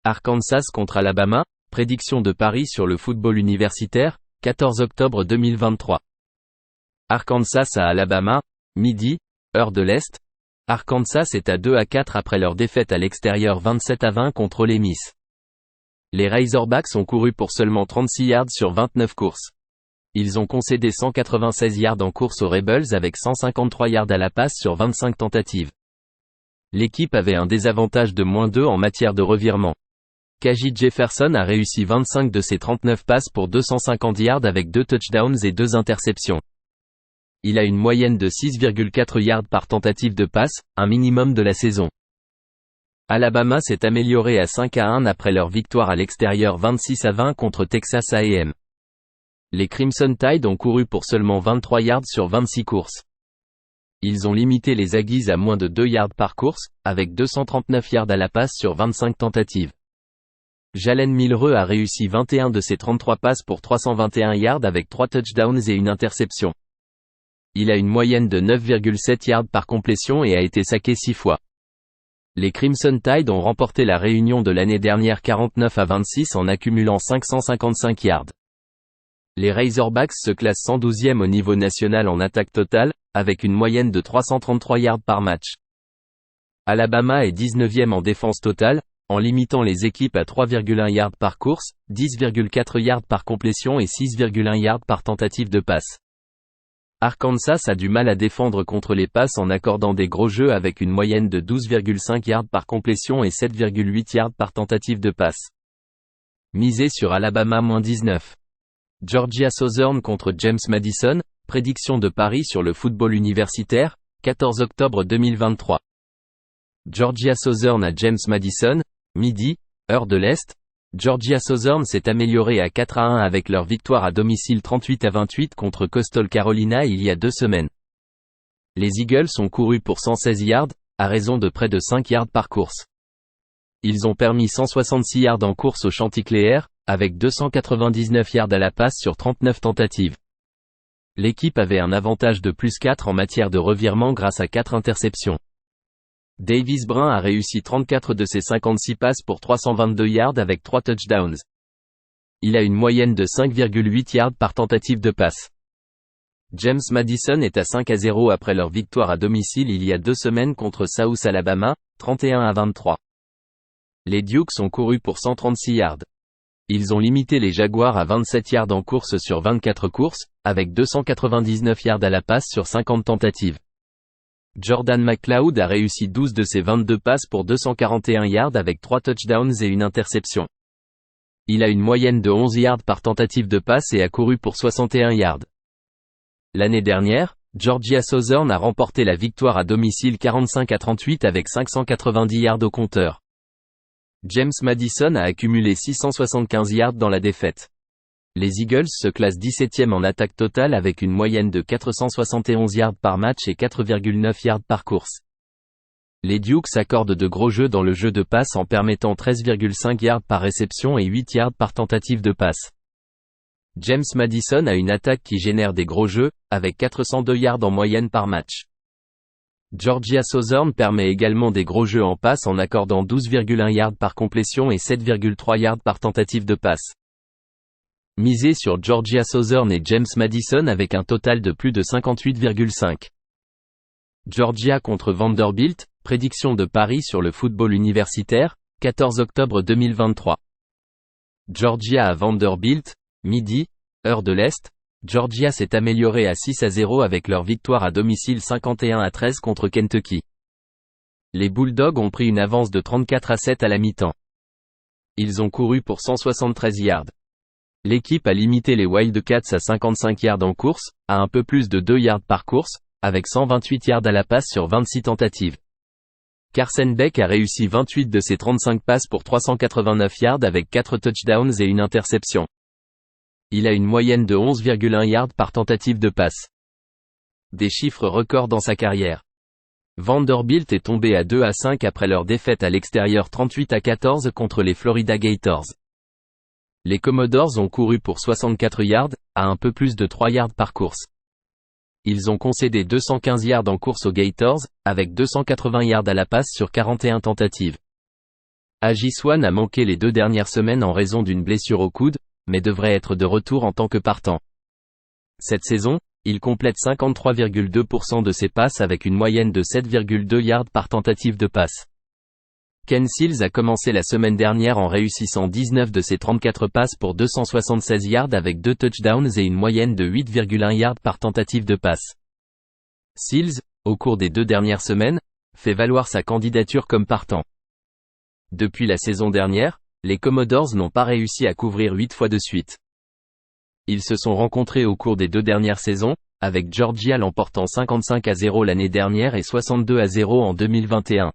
Arkansas contre Alabama, prédiction de Paris sur le football universitaire, 14 octobre 2023. Arkansas à Alabama, midi, heure de l'Est. Arkansas est à 2-4 après leur défaite à l'extérieur 27-20 contre Ole Miss. Les Razorbacks ont couru pour seulement 36 yards sur 29 courses. Ils ont concédé 196 yards en course aux Rebels avec 153 yards à la passe sur 25 tentatives. L'équipe avait un désavantage de -2 en matière de revirement. Kajih Jefferson a réussi 25 de ses 39 passes pour 250 yards avec 2 touchdowns et 2 interceptions. Il a une moyenne de 6,4 yards par tentative de passe, un minimum de la saison. Alabama s'est amélioré à 5-1 après leur victoire à l'extérieur 26-20 contre Texas A&M. Les Crimson Tide ont couru pour seulement 23 yards sur 26 courses. Ils ont limité les Aggies à moins de 2 yards par course, avec 239 yards à la passe sur 25 tentatives. Jalen Milroe a réussi 21 de ses 33 passes pour 321 yards avec 3 touchdowns et une interception. Il a une moyenne de 9,7 yards par complétion et a été saqué 6 fois. Les Crimson Tide ont remporté la réunion de l'année dernière 49-26 en accumulant 555 yards. Les Razorbacks se classent 112e au niveau national en attaque totale, avec une moyenne de 333 yards par match. Alabama est 19e en défense totale, en limitant les équipes à 3,1 yards par course, 10,4 yards par complétion et 6,1 yards par tentative de passe. Arkansas a du mal à défendre contre les passes en accordant des gros jeux avec une moyenne de 12,5 yards par complétion et 7,8 yards par tentative de passe. Misé sur Alabama -19. Georgia Southern contre James Madison, prédiction de Paris sur le football universitaire, 14 octobre 2023. Georgia Southern à James Madison, midi, heure de l'Est. Georgia Southern s'est amélioré à 4-1 avec leur victoire à domicile 38-28 contre Coastal Carolina il y a 2 semaines. Les Eagles ont couru pour 116 yards, à raison de près de 5 yards par course. Ils ont permis 166 yards en course au Chanticleer, avec 299 yards à la passe sur 39 tentatives. L'équipe avait un avantage de +4 en matière de revirement grâce à 4 interceptions. Davis Brin a réussi 34 de ses 56 passes pour 322 yards avec 3 touchdowns. Il a une moyenne de 5,8 yards par tentative de passe. James Madison est à 5-0 après leur victoire à domicile il y a 2 semaines contre South Alabama, 31-23. Les Dukes ont couru pour 136 yards. Ils ont limité les Jaguars à 27 yards en course sur 24 courses, avec 299 yards à la passe sur 50 tentatives. Jordan McLeod a réussi 12 de ses 22 passes pour 241 yards avec 3 touchdowns et une interception. Il a une moyenne de 11 yards par tentative de passe et a couru pour 61 yards. L'année dernière, Georgia Southern a remporté la victoire à domicile 45-38 avec 590 yards au compteur. James Madison a accumulé 675 yards dans la défaite. Les Eagles se classent 17e en attaque totale avec une moyenne de 471 yards par match et 4,9 yards par course. Les Dukes accordent de gros jeux dans le jeu de passe en permettant 13,5 yards par réception et 8 yards par tentative de passe. James Madison a une attaque qui génère des gros jeux, avec 402 yards en moyenne par match. Georgia Southern permet également des gros jeux en passe en accordant 12,1 yards par complétion et 7,3 yards par tentative de passe. Misé sur Georgia Southern et James Madison avec un total de plus de 58,5. Georgia contre Vanderbilt, prédiction de Paris sur le football universitaire, 14 octobre 2023. Georgia à Vanderbilt, midi, heure de l'Est. Georgia s'est améliorée à 6-0 avec leur victoire à domicile 51-13 contre Kentucky. Les Bulldogs ont pris une avance de 34-7 à la mi-temps. Ils ont couru pour 173 yards. L'équipe a limité les Wildcats à 55 yards en course, à un peu plus de 2 yards par course, avec 128 yards à la passe sur 26 tentatives. Carson Beck a réussi 28 de ses 35 passes pour 389 yards avec 4 touchdowns et une interception. Il a une moyenne de 11,1 yards par tentative de passe. Des chiffres records dans sa carrière. Vanderbilt est tombé à 2-5 après leur défaite à l'extérieur 38-14 contre les Florida Gators. Les Commodores ont couru pour 64 yards, à un peu plus de 3 yards par course. Ils ont concédé 215 yards en course aux Gators, avec 280 yards à la passe sur 41 tentatives. Agi Swan a manqué les 2 dernières semaines en raison d'une blessure au coude, mais devrait être de retour en tant que partant. Cette saison, il complète 53,2% de ses passes avec une moyenne de 7,2 yards par tentative de passe. Ken Seals a commencé la semaine dernière en réussissant 19 de ses 34 passes pour 276 yards avec 2 touchdowns et une moyenne de 8,1 yards par tentative de passe. Seals, au cours des 2 dernières semaines, fait valoir sa candidature comme partant. Depuis la saison dernière, les Commodores n'ont pas réussi à couvrir 8 fois de suite. Ils se sont rencontrés au cours des 2 dernières saisons, avec Georgia l'emportant 55-0 l'année dernière et 62-0 en 2021.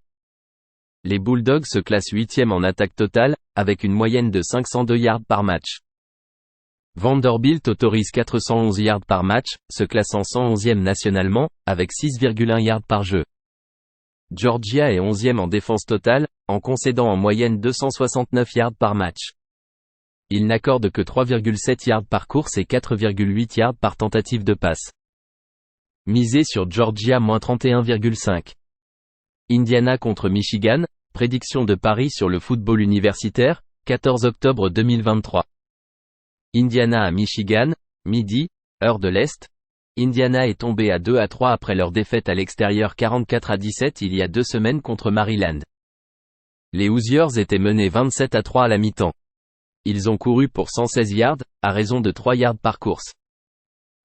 Les Bulldogs se classent 8e en attaque totale, avec une moyenne de 502 yards par match. Vanderbilt autorise 411 yards par match, se classant 111e nationalement, avec 6,1 yards par jeu. Georgia est 11e en défense totale, en concédant en moyenne 269 yards par match. Il n'accorde que 3,7 yards par course et 4,8 yards par tentative de passe. Misé sur Georgia -31,5. Indiana contre Michigan, prédiction de paris sur le football universitaire, 14 octobre 2023. Indiana à Michigan, midi, heure de l'Est. Indiana est tombé à 2-3 après leur défaite à l'extérieur 44-17 il y a 2 semaines contre Maryland. Les Hoosiers étaient menés 27-3 à la mi-temps. Ils ont couru pour 116 yards, à raison de 3 yards par course.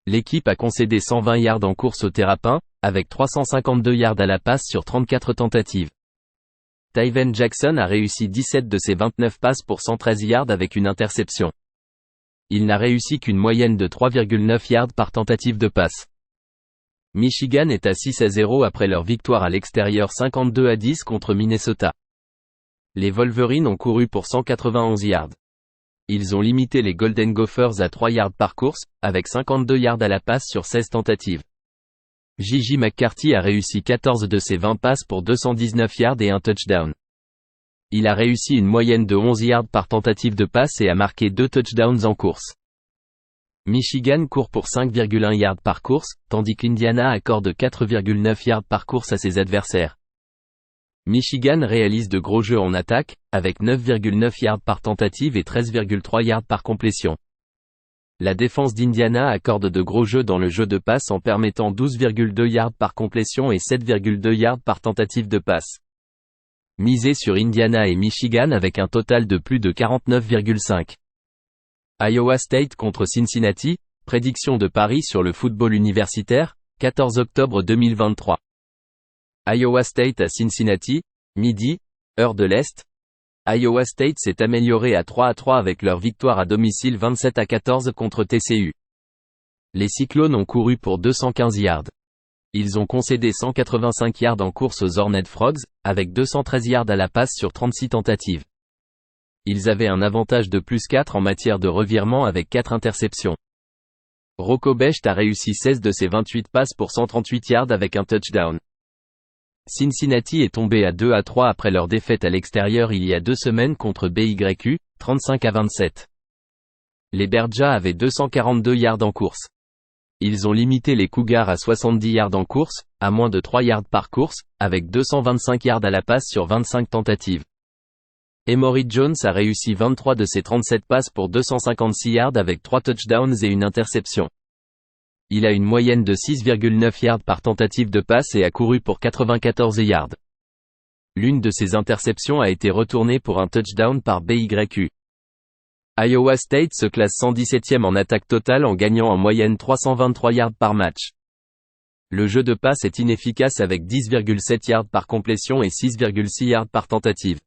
L'équipe a concédé 120 yards en course au terrapin, avec 352 yards à la passe sur 34 tentatives. Tyven Jackson a réussi 17 de ses 29 passes pour 113 yards avec une interception. Il n'a réussi qu'une moyenne de 3,9 yards par tentative de passe. Michigan est à 6-0 après leur victoire à l'extérieur 52-10 contre Minnesota. Les Wolverines ont couru pour 191 yards. Ils ont limité les Golden Gophers à 3 yards par course, avec 52 yards à la passe sur 16 tentatives. J.J. McCarthy a réussi 14 de ses 20 passes pour 219 yards et un touchdown. Il a réussi une moyenne de 11 yards par tentative de passe et a marqué 2 touchdowns en course. Michigan court pour 5,1 yards par course, tandis qu'Indiana accorde 4,9 yards par course à ses adversaires. Michigan réalise de gros jeux en attaque, avec 9,9 yards par tentative et 13,3 yards par complétion. La défense d'Indiana accorde de gros jeux dans le jeu de passe en permettant 12,2 yards par complétion et 7,2 yards par tentative de passe. Misé sur Indiana et Michigan avec un total de plus de 49,5. Iowa State contre Cincinnati, prédiction de paris sur le football universitaire, 14 octobre 2023. Iowa State à Cincinnati, midi, heure de l'Est. Iowa State s'est amélioré à 3-3 avec leur victoire à domicile 27-14 contre TCU. Les Cyclones ont couru pour 215 yards. Ils ont concédé 185 yards en course aux Horned Frogs, avec 213 yards à la passe sur 36 tentatives. Ils avaient un avantage de plus 4 en matière de revirement avec 4 interceptions. Rocco Becht a réussi 16 de ses 28 passes pour 138 yards avec un touchdown. Cincinnati est tombé à 2-3 après leur défaite à l'extérieur il y a 2 semaines contre BYU, 35-27. Les Berjas avaient 242 yards en course. Ils ont limité les Cougars à 70 yards en course, à moins de 3 yards par course, avec 225 yards à la passe sur 25 tentatives. Emory Jones a réussi 23 de ses 37 passes pour 256 yards avec 3 touchdowns et une interception. Il a une moyenne de 6,9 yards par tentative de passe et a couru pour 94 yards. L'une de ses interceptions a été retournée pour un touchdown par BYU. Iowa State se classe 117e en attaque totale en gagnant en moyenne 323 yards par match. Le jeu de passe est inefficace avec 10,7 yards par complétion et 6,6 yards par tentative.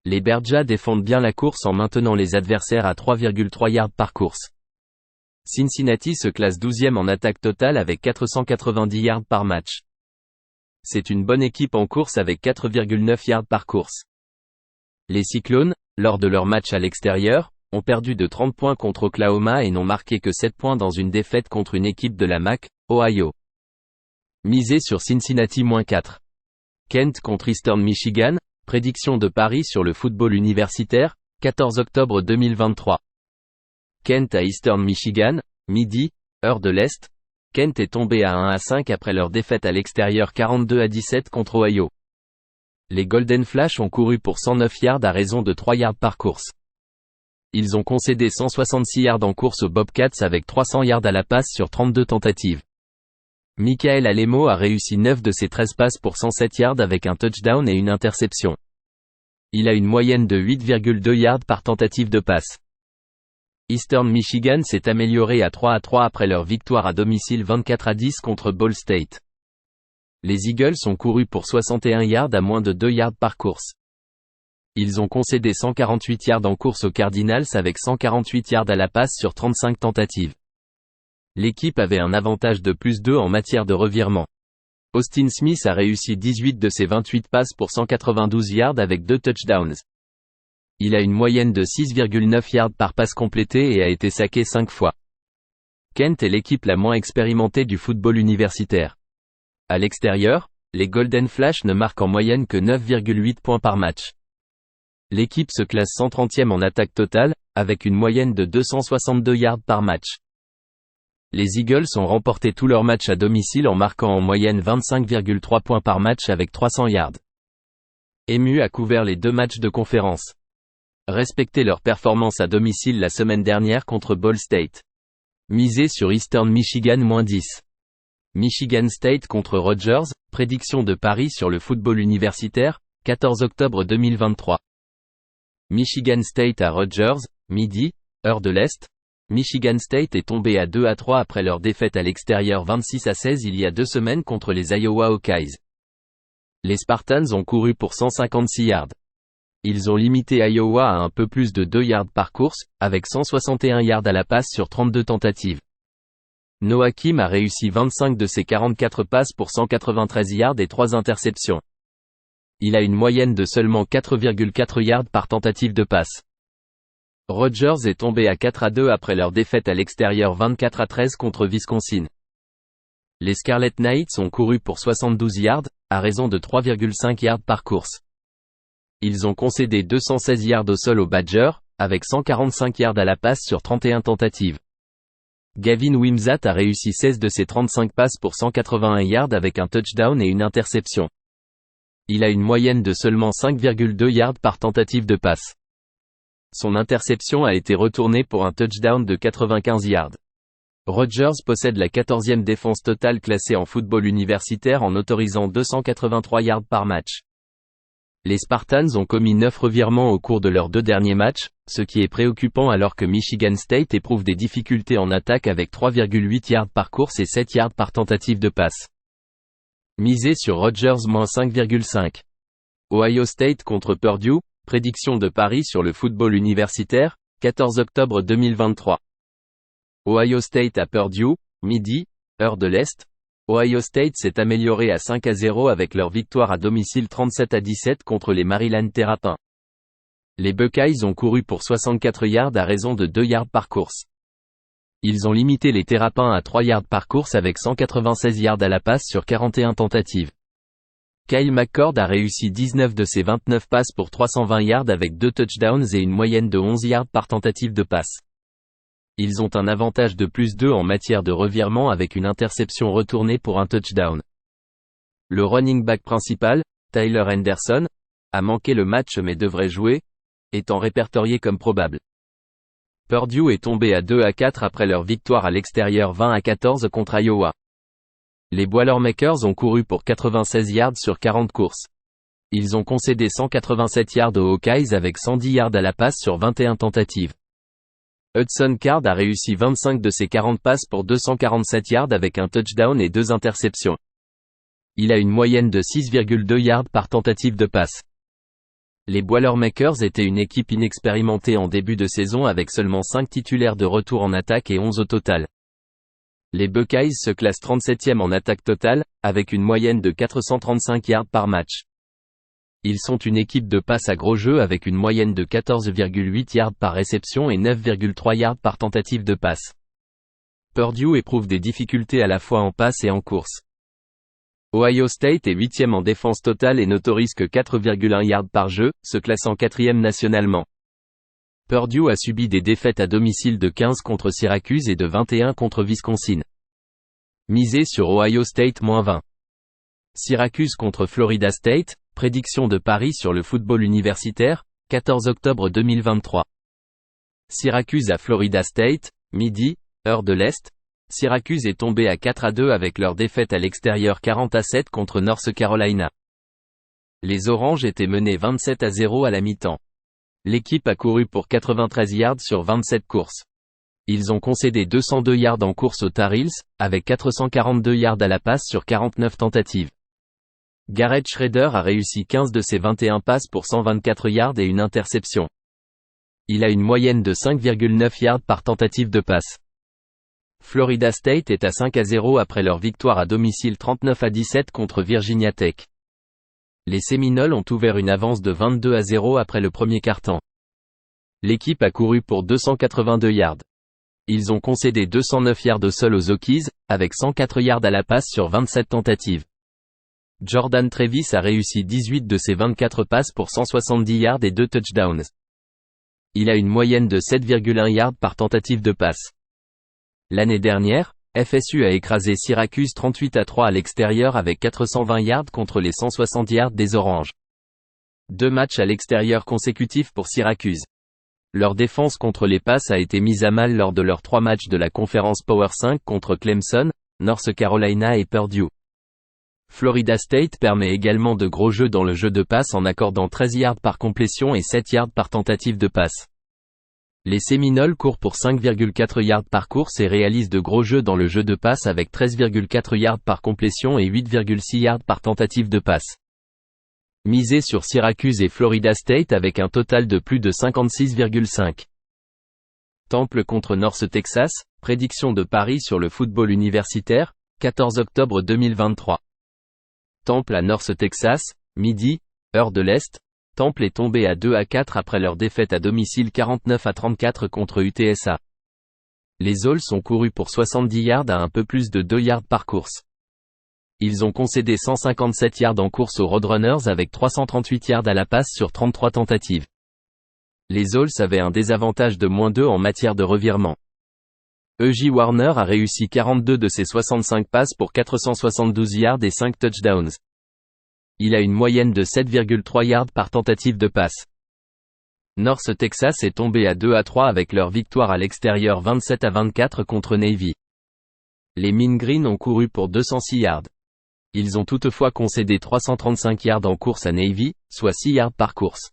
Les Berjas défendent bien la course en maintenant les adversaires à 3,3 yards par course. Cincinnati se classe 12e en attaque totale avec 490 yards par match. C'est une bonne équipe en course avec 4,9 yards par course. Les Cyclones, lors de leur match à l'extérieur, ont perdu de 30 points contre Oklahoma et n'ont marqué que 7 points dans une défaite contre une équipe de la MAC, Ohio. Misé sur Cincinnati -4. Kent contre Eastern Michigan, prédiction de paris sur le football universitaire, 14 octobre 2023. Kent à Eastern Michigan, midi, heure de l'Est. Kent est tombé à 1-5 après leur défaite à l'extérieur 42-17 contre Ohio. Les Golden Flash ont couru pour 109 yards à raison de 3 yards par course. Ils ont concédé 166 yards en course aux Bobcats avec 300 yards à la passe sur 32 tentatives. Michael Alemo a réussi 9 de ses 13 passes pour 107 yards avec un touchdown et une interception. Il a une moyenne de 8,2 yards par tentative de passe. Eastern Michigan s'est amélioré à 3-3 après leur victoire à domicile 24-10 contre Ball State. Les Eagles ont couru pour 61 yards à moins de 2 yards par course. Ils ont concédé 148 yards en course aux Cardinals avec 148 yards à la passe sur 35 tentatives. L'équipe avait un avantage de +2 en matière de revirement. Austin Smith a réussi 18 de ses 28 passes pour 192 yards avec 2 touchdowns. Il a une moyenne de 6,9 yards par passe complétée et a été saqué 5 fois. Kent est l'équipe la moins expérimentée du football universitaire. À l'extérieur, les Golden Flash ne marquent en moyenne que 9,8 points par match. L'équipe se classe 130e en attaque totale, avec une moyenne de 262 yards par match. Les Eagles ont remporté tous leurs matchs à domicile en marquant en moyenne 25,3 points par match avec 300 yards. EMU a couvert les 2 matchs de conférence. Respectez leur performance à domicile la semaine dernière contre Ball State. Misez sur Eastern Michigan -10. Michigan State contre Rutgers, prédiction de Paris sur le football universitaire, 14 octobre 2023. Michigan State à Rutgers, midi, heure de l'Est. Michigan State est tombé à 2-3 après leur défaite à l'extérieur 26-16 il y a 2 semaines contre les Iowa Hawkeyes. Les Spartans ont couru pour 156 yards. Ils ont limité Iowa à un peu plus de 2 yards par course, avec 161 yards à la passe sur 32 tentatives. Noah Kim a réussi 25 de ses 44 passes pour 193 yards et 3 interceptions. Il a une moyenne de seulement 4,4 yards par tentative de passe. Rutgers est tombé à 4-2 après leur défaite à l'extérieur 24-13 contre Wisconsin. Les Scarlet Knights ont couru pour 72 yards, à raison de 3,5 yards par course. Ils ont concédé 216 yards au sol aux Badgers, avec 145 yards à la passe sur 31 tentatives. Gavin Wimsatt a réussi 16 de ses 35 passes pour 181 yards avec un touchdown et une interception. Il a une moyenne de seulement 5,2 yards par tentative de passe. Son interception a été retournée pour un touchdown de 95 yards. Rutgers possède la 14e défense totale classée en football universitaire en autorisant 283 yards par match. Les Spartans ont commis 9 revirements au cours de leurs 2 derniers matchs, ce qui est préoccupant alors que Michigan State éprouve des difficultés en attaque avec 3,8 yards par course et 7 yards par tentative de passe. Misez sur Rutgers -5,5. Ohio State contre Purdue, prédiction de Paris sur le football universitaire, 14 octobre 2023. Ohio State à Purdue, midi, heure de l'Est. Ohio State s'est amélioré à 5-0 avec leur victoire à domicile 37-17 contre les Maryland Terrapins. Les Buckeyes ont couru pour 64 yards à raison de 2 yards par course. Ils ont limité les Terrapins à 3 yards par course avec 196 yards à la passe sur 41 tentatives. Kyle McCord a réussi 19 de ses 29 passes pour 320 yards avec 2 touchdowns et une moyenne de 11 yards par tentative de passe. Ils ont un avantage de +2 en matière de revirement avec une interception retournée pour un touchdown. Le running back principal, Tyler Henderson, a manqué le match mais devrait jouer, étant répertorié comme probable. Purdue est tombé à 2-4 après leur victoire à l'extérieur 20-14 contre Iowa. Les Boilermakers ont couru pour 96 yards sur 40 courses. Ils ont concédé 187 yards aux Hawkeyes avec 110 yards à la passe sur 21 tentatives. Hudson Card a réussi 25 de ses 40 passes pour 247 yards avec un touchdown et 2 interceptions. Il a une moyenne de 6,2 yards par tentative de passe. Les Boilermakers étaient une équipe inexpérimentée en début de saison avec seulement 5 titulaires de retour en attaque et 11 au total. Les Buckeyes se classent 37e en attaque totale, avec une moyenne de 435 yards par match. Ils sont une équipe de passe à gros jeu avec une moyenne de 14,8 yards par réception et 9,3 yards par tentative de passe. Purdue éprouve des difficultés à la fois en passe et en course. Ohio State est 8e en défense totale et n'autorise que 4,1 yards par jeu, se classant 4e nationalement. Purdue a subi des défaites à domicile de 15 contre Syracuse et de 21 contre Wisconsin. Misez sur Ohio State -20. Syracuse contre Florida State, prédiction de Paris sur le football universitaire, 14 octobre 2023. Syracuse à Florida State, midi, heure de l'Est. Syracuse est tombé à 4-2 avec leur défaite à l'extérieur 40-7 contre North Carolina. Les Oranges étaient menés 27-0 à la mi-temps. L'équipe a couru pour 93 yards sur 27 courses. Ils ont concédé 202 yards en course aux Tar Heels, avec 442 yards à la passe sur 49 tentatives. Garrett Shrader a réussi 15 de ses 21 passes pour 124 yards et une interception. Il a une moyenne de 5,9 yards par tentative de passe. Florida State est à 5-0 après leur victoire à domicile 39-17 contre Virginia Tech. Les Séminoles ont ouvert une avance de 22-0 après le premier quart-temps. L'équipe a couru pour 282 yards. Ils ont concédé 209 yards au sol aux Hokies, avec 104 yards à la passe sur 27 tentatives. Jordan Travis a réussi 18 de ses 24 passes pour 170 yards et 2 touchdowns. Il a une moyenne de 7,1 yards par tentative de passe. L'année dernière, FSU a écrasé Syracuse 38-3 à l'extérieur avec 420 yards contre les 160 yards des Oranges. 2 matchs à l'extérieur consécutifs pour Syracuse. Leur défense contre les passes a été mise à mal lors de leurs 3 matchs de la conférence Power 5 contre Clemson, North Carolina et Purdue. Florida State permet également de gros jeux dans le jeu de passe en accordant 13 yards par complétion et 7 yards par tentative de passe. Les Séminoles courent pour 5,4 yards par course et réalisent de gros jeux dans le jeu de passe avec 13,4 yards par complétion et 8,6 yards par tentative de passe. Misez sur Syracuse et Florida State avec un total de plus de 56,5. Temple contre North Texas, prédiction de Paris sur le football universitaire, 14 octobre 2023. Temple à North Texas, midi, heure de l'Est. Temple est tombé à 2-4 après leur défaite à domicile 49-34 contre UTSA. Les Owls ont couru pour 70 yards à un peu plus de 2 yards par course. Ils ont concédé 157 yards en course aux Roadrunners avec 338 yards à la passe sur 33 tentatives. Les Owls avaient un désavantage de -2 en matière de revirement. E.J. Warner a réussi 42 de ses 65 passes pour 472 yards et 5 touchdowns. Il a une moyenne de 7,3 yards par tentative de passe. North Texas est tombé à 2-3 avec leur victoire à l'extérieur 27-24 contre Navy. Les Mean Green ont couru pour 206 yards. Ils ont toutefois concédé 335 yards en course à Navy, soit 6 yards par course.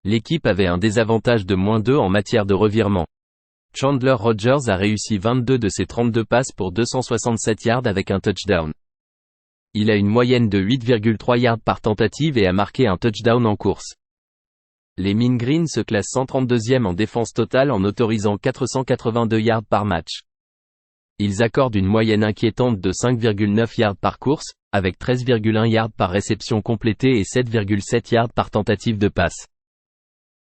L'équipe avait un désavantage de -2 en matière de revirement. Chandler Rogers a réussi 22 de ses 32 passes pour 267 yards avec un touchdown. Il a une moyenne de 8,3 yards par tentative et a marqué un touchdown en course. Les Mean Green se classent 132e en défense totale en autorisant 482 yards par match. Ils accordent une moyenne inquiétante de 5,9 yards par course, avec 13,1 yards par réception complétée et 7,7 yards par tentative de passe.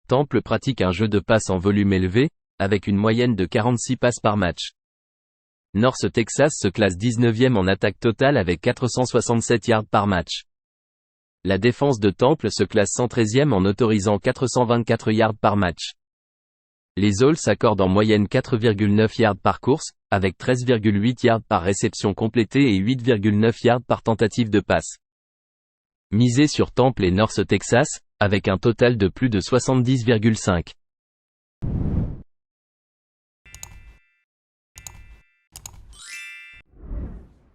Temple pratique un jeu de passe en volume élevé, avec une moyenne de 46 passes par match. North Texas se classe 19e en attaque totale avec 467 yards par match. La défense de Temple se classe 113e en autorisant 424 yards par match. Les Owls accordent en moyenne 4,9 yards par course, avec 13,8 yards par réception complétée et 8,9 yards par tentative de passe. Misez sur Temple et North Texas, avec un total de plus de 70,5.